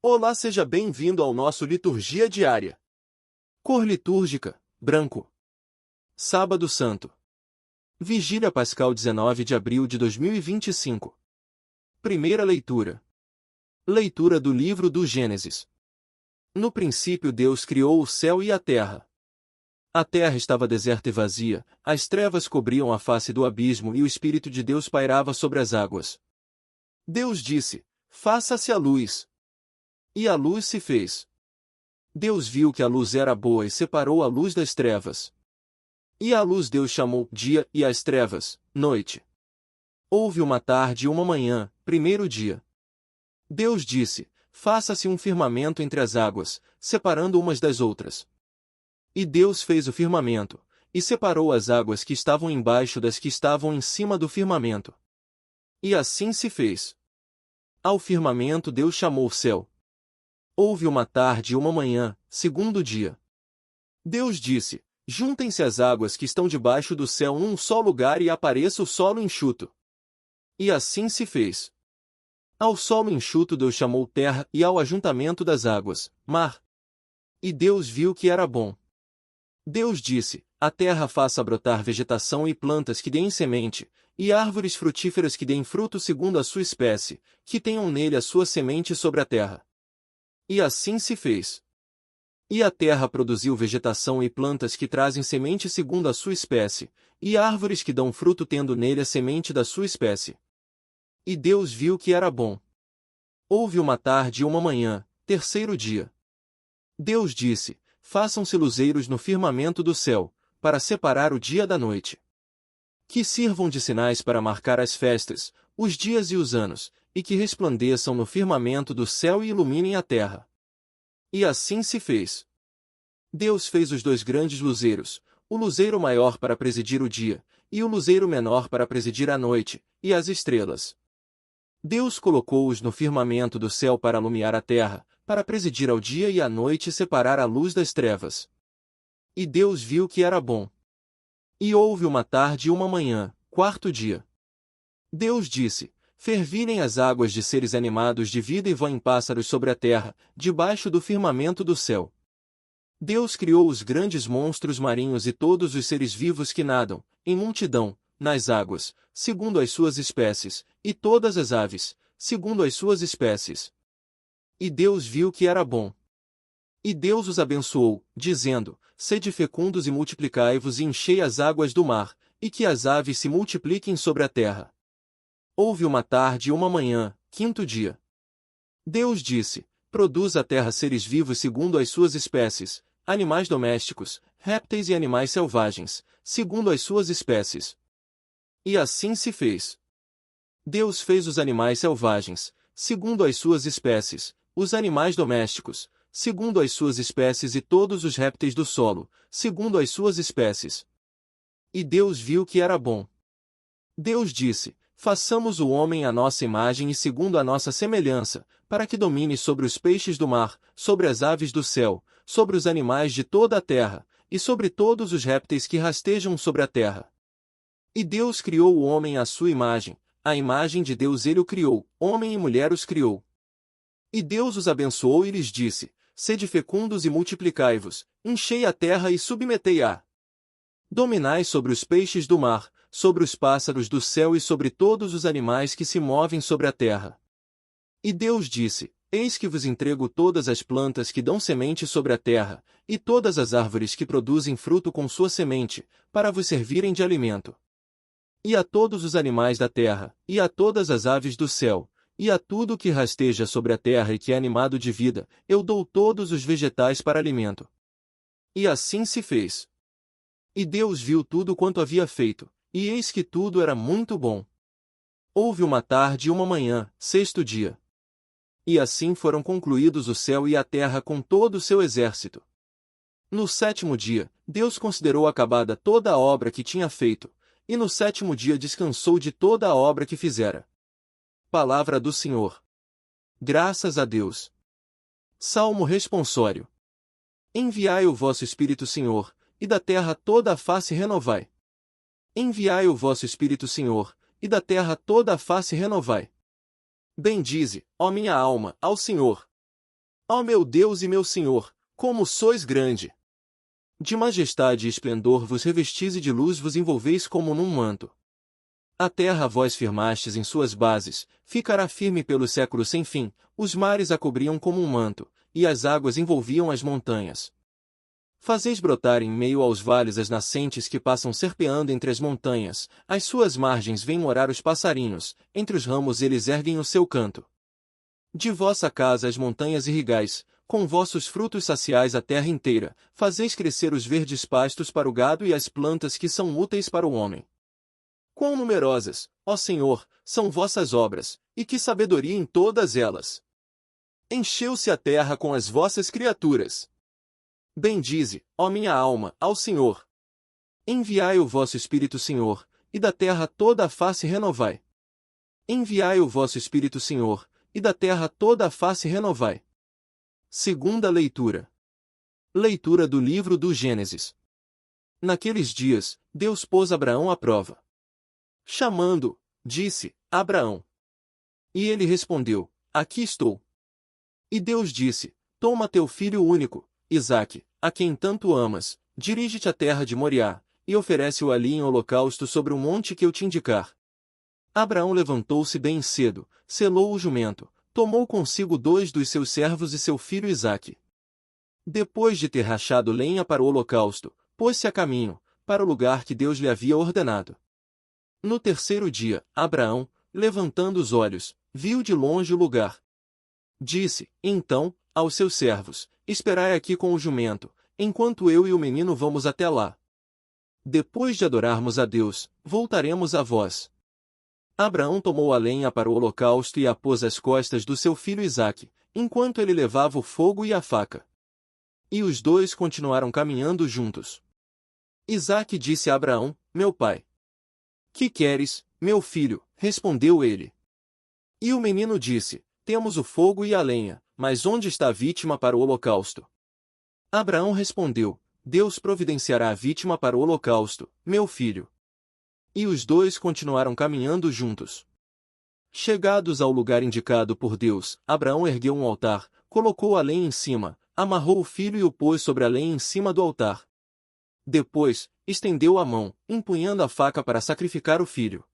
Olá, seja bem-vindo ao nosso Liturgia Diária. Cor litúrgica, branco. Sábado Santo. Vigília Pascal 19 de abril de 2025. Primeira leitura. Leitura do livro do Gênesis. No princípio Deus criou o céu e a terra. A terra estava deserta e vazia, as trevas cobriam a face do abismo e o Espírito de Deus pairava sobre as águas. Deus disse: faça-se a luz. E a luz se fez. Deus viu que a luz era boa e separou a luz das trevas. E a luz Deus chamou dia e as trevas, noite. Houve uma tarde e uma manhã, primeiro dia. Deus disse: faça-se um firmamento entre as águas, separando umas das outras. E Deus fez o firmamento, e separou as águas que estavam embaixo das que estavam em cima do firmamento. E assim se fez. Ao firmamento Deus chamou céu. Houve uma tarde e uma manhã, segundo dia. Deus disse: juntem-se as águas que estão debaixo do céu num só lugar e apareça o solo enxuto. E assim se fez. Ao solo enxuto Deus chamou terra e ao ajuntamento das águas, mar. E Deus viu que era bom. Deus disse: a terra faça brotar vegetação e plantas que deem semente, e árvores frutíferas que deem fruto segundo a sua espécie, que tenham nele a sua semente sobre a terra. E assim se fez. E a terra produziu vegetação e plantas que trazem semente segundo a sua espécie, e árvores que dão fruto tendo nele a semente da sua espécie. E Deus viu que era bom. Houve uma tarde e uma manhã, terceiro dia. Deus disse: façam-se luzeiros no firmamento do céu, para separar o dia da noite. Que sirvam de sinais para marcar as festas, os dias e os anos, e que resplandeçam no firmamento do céu e iluminem a terra. E assim se fez. Deus fez os dois grandes luzeiros, o luzeiro maior para presidir o dia, e o luzeiro menor para presidir a noite, e as estrelas. Deus colocou-os no firmamento do céu para alumiar a terra, para presidir ao dia e à noite e separar a luz das trevas. E Deus viu que era bom. E houve uma tarde e uma manhã, quarto dia. Deus disse: fervilhem as águas de seres animados de vida e voem pássaros sobre a terra, debaixo do firmamento do céu. Deus criou os grandes monstros marinhos e todos os seres vivos que nadam, em multidão, nas águas, segundo as suas espécies, e todas as aves, segundo as suas espécies. E Deus viu que era bom. E Deus os abençoou, dizendo: sede fecundos e multiplicai-vos e enchei as águas do mar, e que as aves se multipliquem sobre a terra. Houve uma tarde e uma manhã, quinto dia. Deus disse: produz a terra seres vivos segundo as suas espécies, animais domésticos, répteis e animais selvagens, segundo as suas espécies. E assim se fez. Deus fez os animais selvagens, segundo as suas espécies, os animais domésticos, segundo as suas espécies e todos os répteis do solo, segundo as suas espécies. E Deus viu que era bom. Deus disse: façamos o homem à nossa imagem e segundo a nossa semelhança, para que domine sobre os peixes do mar, sobre as aves do céu, sobre os animais de toda a terra, e sobre todos os répteis que rastejam sobre a terra. E Deus criou o homem à sua imagem, a imagem de Deus ele o criou, homem e mulher os criou. E Deus os abençoou e lhes disse: sede fecundos e multiplicai-vos, enchei a terra e submetei-a. Dominai sobre os peixes do mar, sobre os pássaros do céu e sobre todos os animais que se movem sobre a terra. E Deus disse: eis que vos entrego todas as plantas que dão semente sobre a terra, e todas as árvores que produzem fruto com sua semente, para vos servirem de alimento. E a todos os animais da terra, e a todas as aves do céu, e a tudo que rasteja sobre a terra e que é animado de vida, eu dou todos os vegetais para alimento. E assim se fez. E Deus viu tudo quanto havia feito, e eis que tudo era muito bom. Houve uma tarde e uma manhã, sexto dia. E assim foram concluídos o céu e a terra com todo o seu exército. No sétimo dia, Deus considerou acabada toda a obra que tinha feito, e no sétimo dia descansou de toda a obra que fizera. Palavra do Senhor. Graças a Deus. Salmo responsório. Enviai o vosso Espírito, Senhor, e da terra toda a face renovai. Enviai o vosso Espírito, Senhor, e da terra toda a face renovai. Bendize, ó minha alma, ao Senhor. Ó meu Deus e meu Senhor, como sois grande! De majestade e esplendor vos revestis e de luz vos envolveis como num manto. A terra vós firmastes em suas bases, ficará firme pelos séculos sem fim, os mares a cobriam como um manto, e as águas envolviam as montanhas. Fazeis brotar em meio aos vales as nascentes que passam serpeando entre as montanhas, às suas margens vêm morar os passarinhos, entre os ramos eles erguem o seu canto. De vossa casa as montanhas irrigais, com vossos frutos saciais a terra inteira, fazeis crescer os verdes pastos para o gado e as plantas que são úteis para o homem. Quão numerosas, ó Senhor, são vossas obras, e que sabedoria em todas elas! Encheu-se a terra com as vossas criaturas. Bendize, ó minha alma, ao Senhor. Enviai o vosso Espírito, Senhor, e da terra toda a face renovai. Enviai o vosso Espírito, Senhor, e da terra toda a face renovai. Segunda leitura. Leitura do livro do Gênesis. Naqueles dias, Deus pôs Abraão à prova. Chamando, disse, Abraão. E ele respondeu, aqui estou. E Deus disse, toma teu filho único, Isaque, a quem tanto amas, dirige-te à terra de Moriá, e oferece-o ali em holocausto sobre o monte que eu te indicar. Abraão levantou-se bem cedo, selou o jumento, tomou consigo 2 dos seus servos e seu filho Isaque. Depois de ter rachado lenha para o holocausto, pôs-se a caminho, para o lugar que Deus lhe havia ordenado. No terceiro dia, Abraão, levantando os olhos, viu de longe o lugar. Disse, então, aos seus servos, esperai aqui com o jumento, enquanto eu e o menino vamos até lá. Depois de adorarmos a Deus, voltaremos a vós. Abraão tomou a lenha para o holocausto e a pôs às costas do seu filho Isaque, enquanto ele levava o fogo e a faca. E os 2 continuaram caminhando juntos. Isaque disse a Abraão, meu pai. Que queres, meu filho? Respondeu ele. E o menino disse, temos o fogo e a lenha, mas onde está a vítima para o holocausto? Abraão respondeu, Deus providenciará a vítima para o holocausto, meu filho. E os 2 continuaram caminhando juntos. Chegados ao lugar indicado por Deus, Abraão ergueu um altar, colocou a lenha em cima, amarrou o filho e o pôs sobre a lenha em cima do altar. Depois, estendeu a mão, empunhando a faca para sacrificar o filho.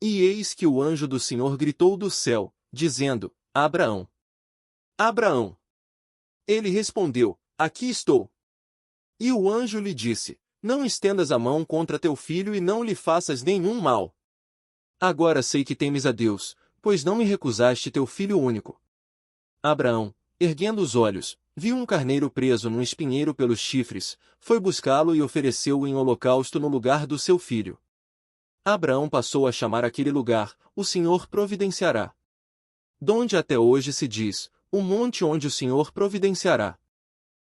E eis que o anjo do Senhor gritou do céu, dizendo, Abraão. Abraão. Ele respondeu, aqui estou. E o anjo lhe disse, não estendas a mão contra teu filho e não lhe faças nenhum mal. Agora sei que temes a Deus, pois não me recusaste teu filho único. Abraão, erguendo os olhos, viu um carneiro preso num espinheiro pelos chifres, foi buscá-lo e ofereceu-o em holocausto no lugar do seu filho. Abraão passou a chamar aquele lugar, o Senhor providenciará. Donde até hoje se diz, o monte onde o Senhor providenciará.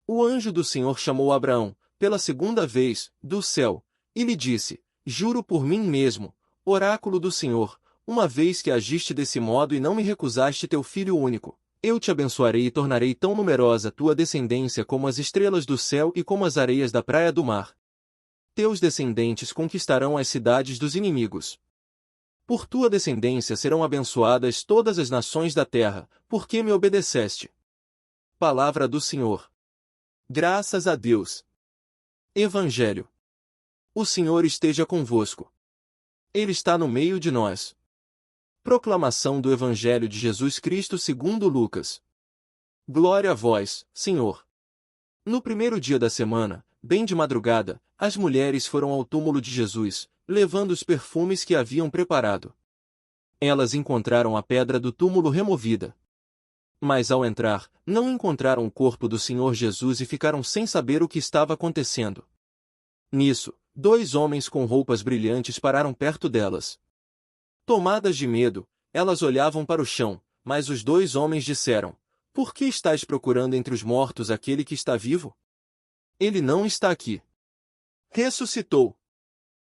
O anjo do Senhor chamou Abraão, pela segunda vez, do céu, e lhe disse, juro por mim mesmo, oráculo do Senhor, uma vez que agiste desse modo e não me recusaste teu filho único, eu te abençoarei e tornarei tão numerosa tua descendência como as estrelas do céu e como as areias da praia do mar. Teus descendentes conquistarão as cidades dos inimigos. Por tua descendência serão abençoadas todas as nações da terra, porque me obedeceste. Palavra do Senhor. Graças a Deus. Evangelho. O Senhor esteja convosco. Ele está no meio de nós. Proclamação do Evangelho de Jesus Cristo segundo Lucas. Glória a vós, Senhor. No primeiro dia da semana, bem de madrugada, as mulheres foram ao túmulo de Jesus, levando os perfumes que haviam preparado. Elas encontraram a pedra do túmulo removida. Mas ao entrar, não encontraram o corpo do Senhor Jesus e ficaram sem saber o que estava acontecendo. Nisso, 2 homens com roupas brilhantes pararam perto delas. Tomadas de medo, elas olhavam para o chão, mas os 2 homens disseram, por que estáis procurando entre os mortos aquele que está vivo? Ele não está aqui. Ressuscitou.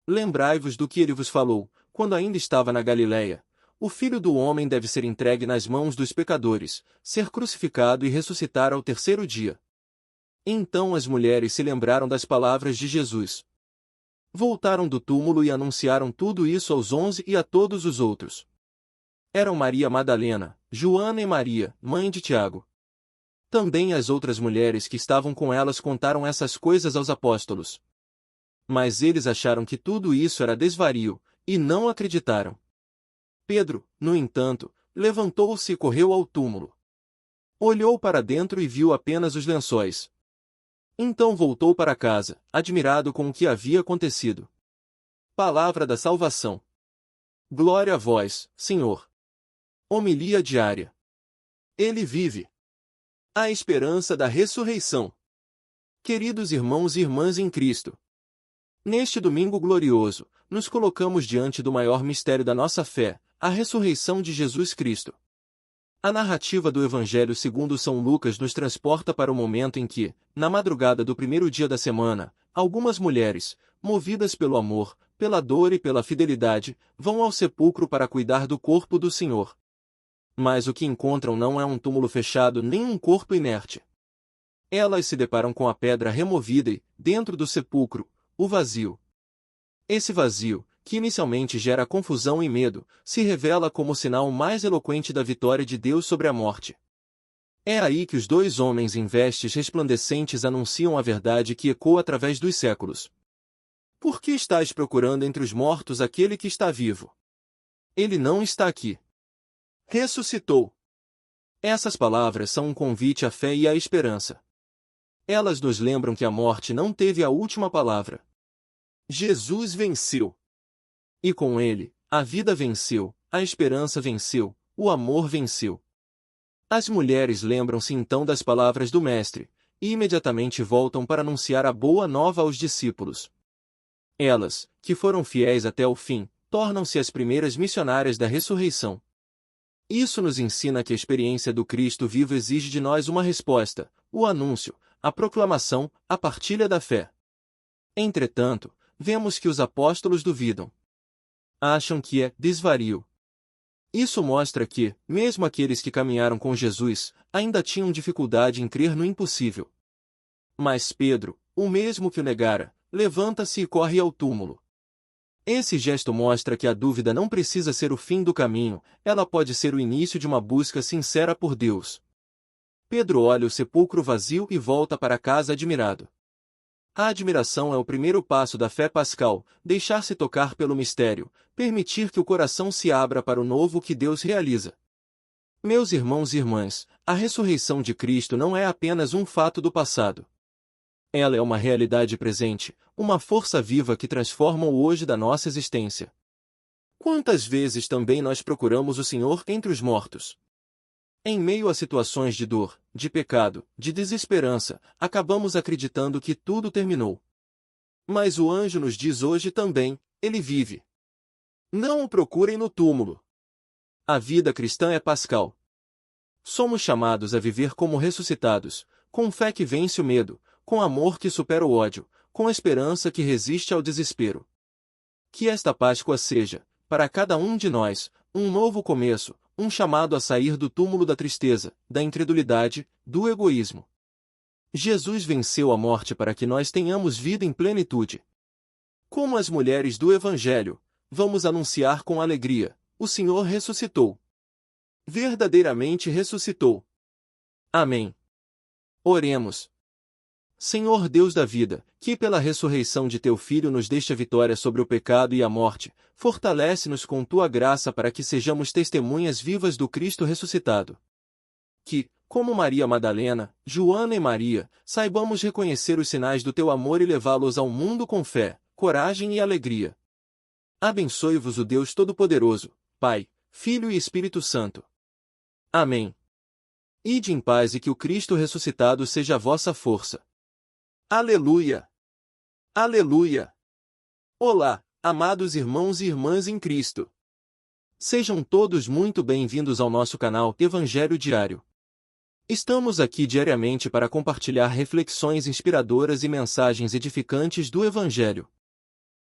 Lembrai-vos do que ele vos falou, quando ainda estava na Galiléia. O Filho do Homem deve ser entregue nas mãos dos pecadores, ser crucificado e ressuscitar ao terceiro dia. Então as mulheres se lembraram das palavras de Jesus. Voltaram do túmulo e anunciaram tudo isso aos 11 e a todos os outros. Eram Maria Madalena, Joana e Maria, mãe de Tiago. Também as outras mulheres que estavam com elas contaram essas coisas aos apóstolos. Mas eles acharam que tudo isso era desvario, e não acreditaram. Pedro, no entanto, levantou-se e correu ao túmulo. Olhou para dentro e viu apenas os lençóis. Então voltou para casa, admirado com o que havia acontecido. Palavra da salvação. Glória a vós, Senhor. Homilia diária. Ele vive. A esperança da ressurreição. Queridos irmãos e irmãs em Cristo, neste domingo glorioso, nos colocamos diante do maior mistério da nossa fé, a ressurreição de Jesus Cristo. A narrativa do Evangelho segundo São Lucas nos transporta para o momento em que, na madrugada do primeiro dia da semana, algumas mulheres, movidas pelo amor, pela dor e pela fidelidade, vão ao sepulcro para cuidar do corpo do Senhor. Mas o que encontram não é um túmulo fechado nem um corpo inerte. Elas se deparam com a pedra removida e, dentro do sepulcro, o vazio. Esse vazio, que inicialmente gera confusão e medo, se revela como o sinal mais eloquente da vitória de Deus sobre a morte. É aí que os dois homens em vestes resplandecentes anunciam a verdade que ecoa através dos séculos. Por que estáis procurando entre os mortos aquele que está vivo? Ele não está aqui. Ressuscitou. Essas palavras são um convite à fé e à esperança. Elas nos lembram que a morte não teve a última palavra. Jesus venceu. E com ele, a vida venceu, a esperança venceu, o amor venceu. As mulheres lembram-se então das palavras do Mestre, e imediatamente voltam para anunciar a boa nova aos discípulos. Elas, que foram fiéis até o fim, tornam-se as primeiras missionárias da ressurreição. Isso nos ensina que a experiência do Cristo vivo exige de nós uma resposta, o anúncio, a proclamação, a partilha da fé. Entretanto, vemos que os apóstolos duvidam. Acham que é desvario. Isso mostra que, mesmo aqueles que caminharam com Jesus, ainda tinham dificuldade em crer no impossível. Mas Pedro, o mesmo que o negara, levanta-se e corre ao túmulo. Esse gesto mostra que a dúvida não precisa ser o fim do caminho, ela pode ser o início de uma busca sincera por Deus. Pedro olha o sepulcro vazio e volta para casa admirado. A admiração é o primeiro passo da fé pascal, deixar-se tocar pelo mistério, permitir que o coração se abra para o novo que Deus realiza. Meus irmãos e irmãs, a ressurreição de Cristo não é apenas um fato do passado. Ela é uma realidade presente, uma força viva que transforma o hoje da nossa existência. Quantas vezes também nós procuramos o Senhor entre os mortos? Em meio a situações de dor, de pecado, de desesperança, acabamos acreditando que tudo terminou. Mas o anjo nos diz hoje também, ele vive. Não o procurem no túmulo. A vida cristã é pascal. Somos chamados a viver como ressuscitados, com fé que vence o medo, com amor que supera o ódio, com esperança que resiste ao desespero. Que esta Páscoa seja, para cada um de nós, um novo começo, um chamado a sair do túmulo da tristeza, da incredulidade, do egoísmo. Jesus venceu a morte para que nós tenhamos vida em plenitude. Como as mulheres do Evangelho, vamos anunciar com alegria: o Senhor ressuscitou. Verdadeiramente ressuscitou. Amém. Oremos. Senhor Deus da vida, que pela ressurreição de teu Filho nos deste a vitória sobre o pecado e a morte, fortalece-nos com tua graça para que sejamos testemunhas vivas do Cristo ressuscitado. Que, como Maria Madalena, Joana e Maria, saibamos reconhecer os sinais do teu amor e levá-los ao mundo com fé, coragem e alegria. Abençoe-vos o Deus Todo-Poderoso, Pai, Filho e Espírito Santo. Amém. Ide em paz e que o Cristo ressuscitado seja a vossa força. Aleluia! Aleluia! Olá, amados irmãos e irmãs em Cristo. Sejam todos muito bem-vindos ao nosso canal Evangelho Diário. Estamos aqui diariamente para compartilhar reflexões inspiradoras e mensagens edificantes do Evangelho.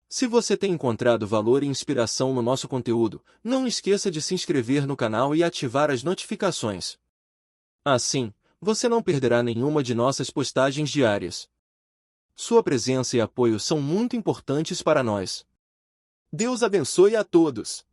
Se você tem encontrado valor e inspiração no nosso conteúdo, não esqueça de se inscrever no canal e ativar as notificações. Assim, você não perderá nenhuma de nossas postagens diárias. Sua presença e apoio são muito importantes para nós. Deus abençoe a todos.